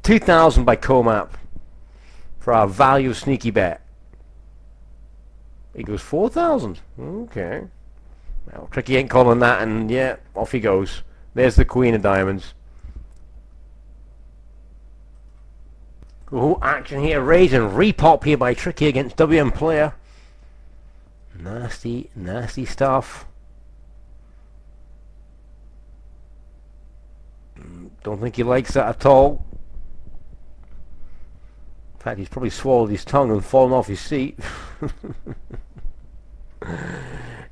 2,000 by Comap for our value sneaky bet. He goes 4,000. Okay. Well, Tricky ain't calling that, and yeah, off he goes. There's the Queen of Diamonds. Oh, action here. Raise and repop here by Tricky against WM Player. Nasty, nasty stuff. Don't think he likes that at all. In fact, he's probably swallowed his tongue and fallen off his seat.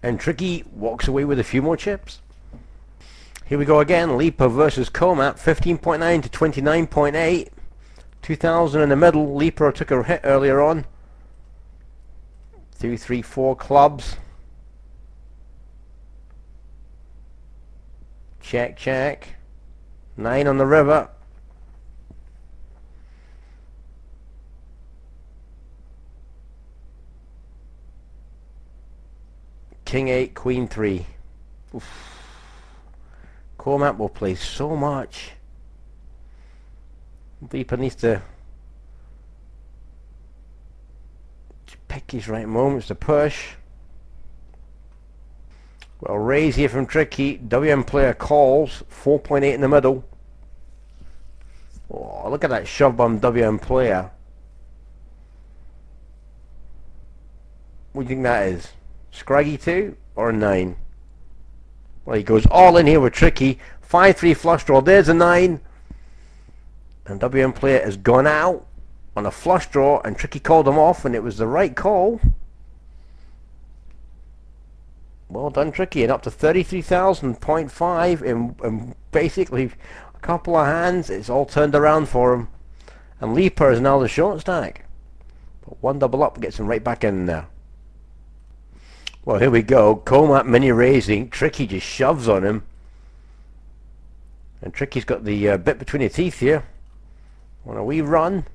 And Tricky walks away with a few more chips. Here we go again. Lipa versus Comap. 15.9 to 29.8. 2,000 in the middle. Lipa took a hit earlier on. 2, 3, 4 clubs. Check, check. 9 on the river. King 8, Queen 3. Oof. Comap will play so much. Lipa needs to pick his right moments to push. Well, raise here from Tricky. WM Player calls. 4.8 in the middle. Oh, look at that shove bomb WM Player. What do you think that is? Scraggy 2 or a 9? Well, he goes all in here with Tricky. 5-3 flush draw. There's a 9. And WM Player has gone out on a flush draw, and Tricky called him off, and it was the right call. Well done, Tricky, and up to 33,000.5 in basically a couple of hands. It's all turned around for him. And Lipa is now the short stack. But one double up gets him right back in there. Well, here we go. Comap mini raising. Tricky just shoves on him. And Tricky's got the bit between his teeth here. On a wee run.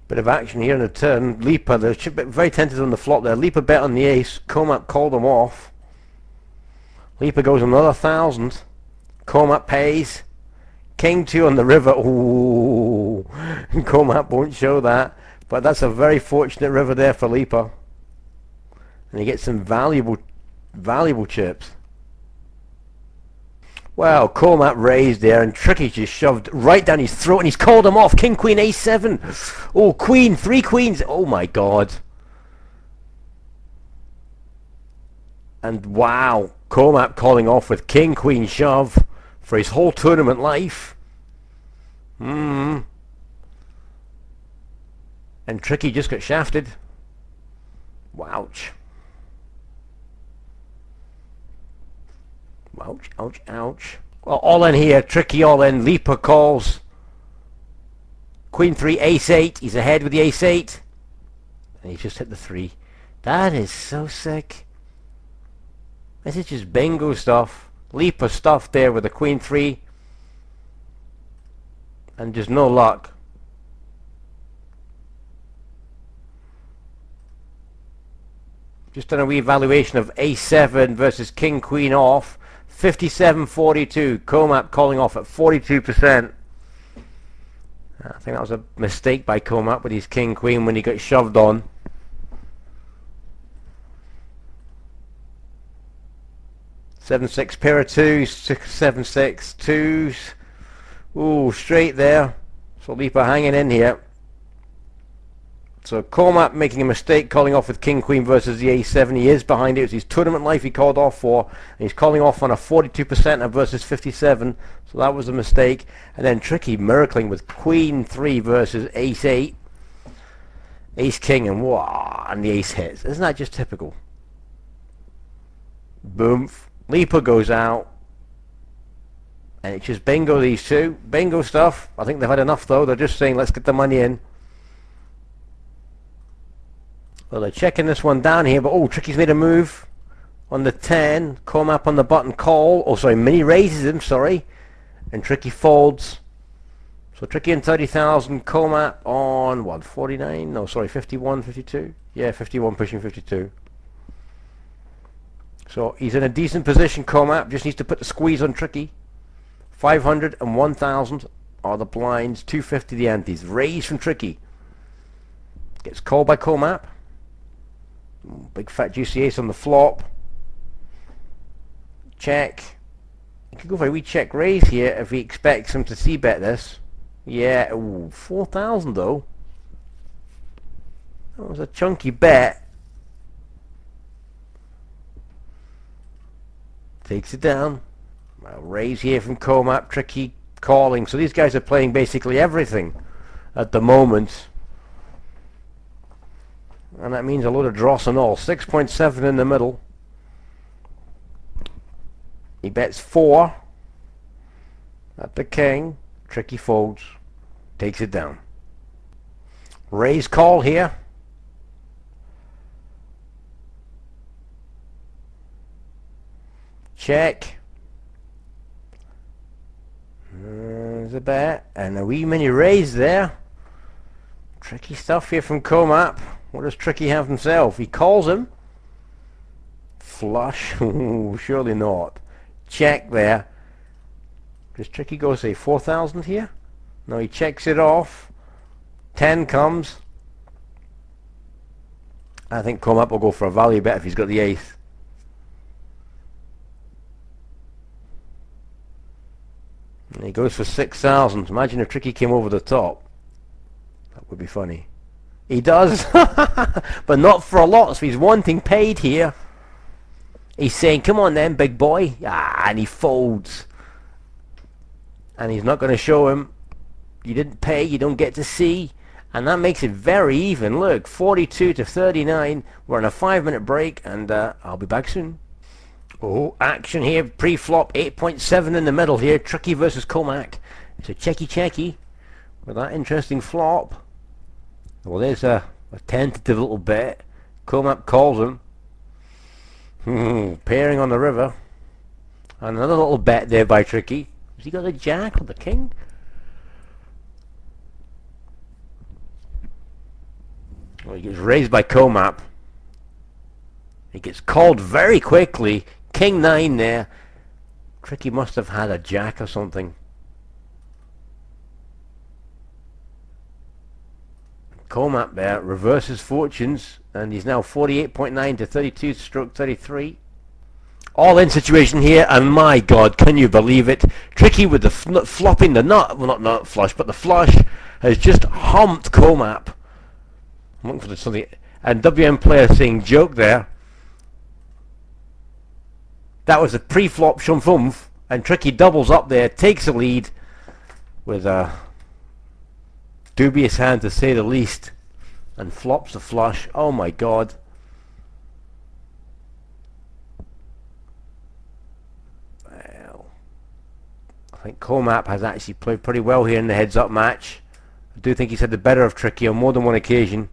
Bit of action here in the turn. Lipa, they're very tented on the flop there. Lipa bet on the ace. Comap called him off. Lipa goes another 1,000. Comap pays. King 2 on the river. Ooh. Comap won't show that. But that's a very fortunate river there for Lipa. And he gets some valuable chips. Well, Comap raised there, and Tricky just shoved right down his throat, and he's called him off. King, Queen, Ace 7. Oh, Queen, 3 queens. Oh my God. And wow, Comap calling off with King, Queen shove for his whole tournament life. And Tricky just got shafted. Ouch. Ouch, ouch, ouch. Well, all in here. Tricky all in. Lipa calls. Queen 3, Ace 8. He's ahead with the Ace 8. And he's just hit the 3. That is so sick. This is just bingo stuff. Lipa stuff there with the Queen 3. And just no luck. Just done a reevaluation of Ace 7 versus King Queen off. 57-42. Comap calling off at 42%. I think that was a mistake by Comap with his King Queen when he got shoved on. Seven six pair of twos, 7-6 twos. Ooh, straight there. So Lipa hanging in here. So Comap making a mistake calling off with King Queen versus the Ace 7. He is behind it. It was his tournament life he called off for. And he's calling off on a 42% versus 57. So that was a mistake. And then Tricky miracling with Queen 3 versus Ace 8. Ace King and wow, and the Ace hits. Isn't that just typical? Boom. Lipa goes out. And it's just bingo, these two. Bingo stuff. I think they've had enough though. They're just saying let's get the money in. Well, they're checking this one down here, but oh, Tricky's made a move on the 10. Comap on the button call. Oh, sorry, mini raises him, sorry. And Tricky folds. So Tricky on 30,000. Comap on, what, 49? No, sorry, 51, 52? Yeah, 51 pushing 52. So he's in a decent position, Comap. Just needs to put the squeeze on Tricky. 500 and 1,000 are the blinds, 250 the antes. Raise from Tricky. Gets called by Comap. Big fat juicy ace on the flop. Check. He could go for a wee check raise here if he expects him to c-bet this. Yeah, ooh, 4,000 though. That was a chunky bet. Takes it down. Well, raise here from Comap. Tricky calling. So these guys are playing basically everything at the moment. And that means a load of dross and all. 6.7 in the middle. He bets 4 at the king. Tricky folds. Takes it down. Raise call here. Check. There's a bet. And a wee mini raise there. Tricky stuff here from Comap. What does Tricky have himself? He calls him. Flush. Ooh, surely not. Check there. Does Tricky go say 4,000 here? No, he checks it off. 10 comes. I think Comap will go for a value bet if he's got the ace. And he goes for 6,000. Imagine if Tricky came over the top. That would be funny. He does, but not for a lot, so he's wanting paid here. He's saying, come on then, big boy. Ah, and he folds. And he's not going to show him. You didn't pay, you don't get to see. And that makes it very even. Look, 42 to 39. We're on a 5-minute break, and I'll be back soon. Oh, action here, pre-flop, 8.7 in the middle here. Tricky versus Comac. It's a checky with that interesting flop. Well, there's a tentative little bet. Comap calls him. Pairing on the river. And another little bet there by Tricky. Has he got the jack or the king? Well, he gets raised by Comap. He gets called very quickly. King 9 there. Tricky must have had a jack or something. Comap there reverses fortunes, and he's now 48.9 to 32 stroke 33. All in situation here, and my god, can you believe it? Tricky with the flopping the nut, well, not flush, but the flush has just humped Comap. I'm looking for something, and WM player saying joke there. That was a pre-flop shumfumf, and Tricky doubles up there, takes the lead with a dubious hand to say the least, and flops the flush. Oh my god. Well, I think Comap has actually played pretty well here in the heads-up match. I do think he's had the better of Tricky on more than one occasion.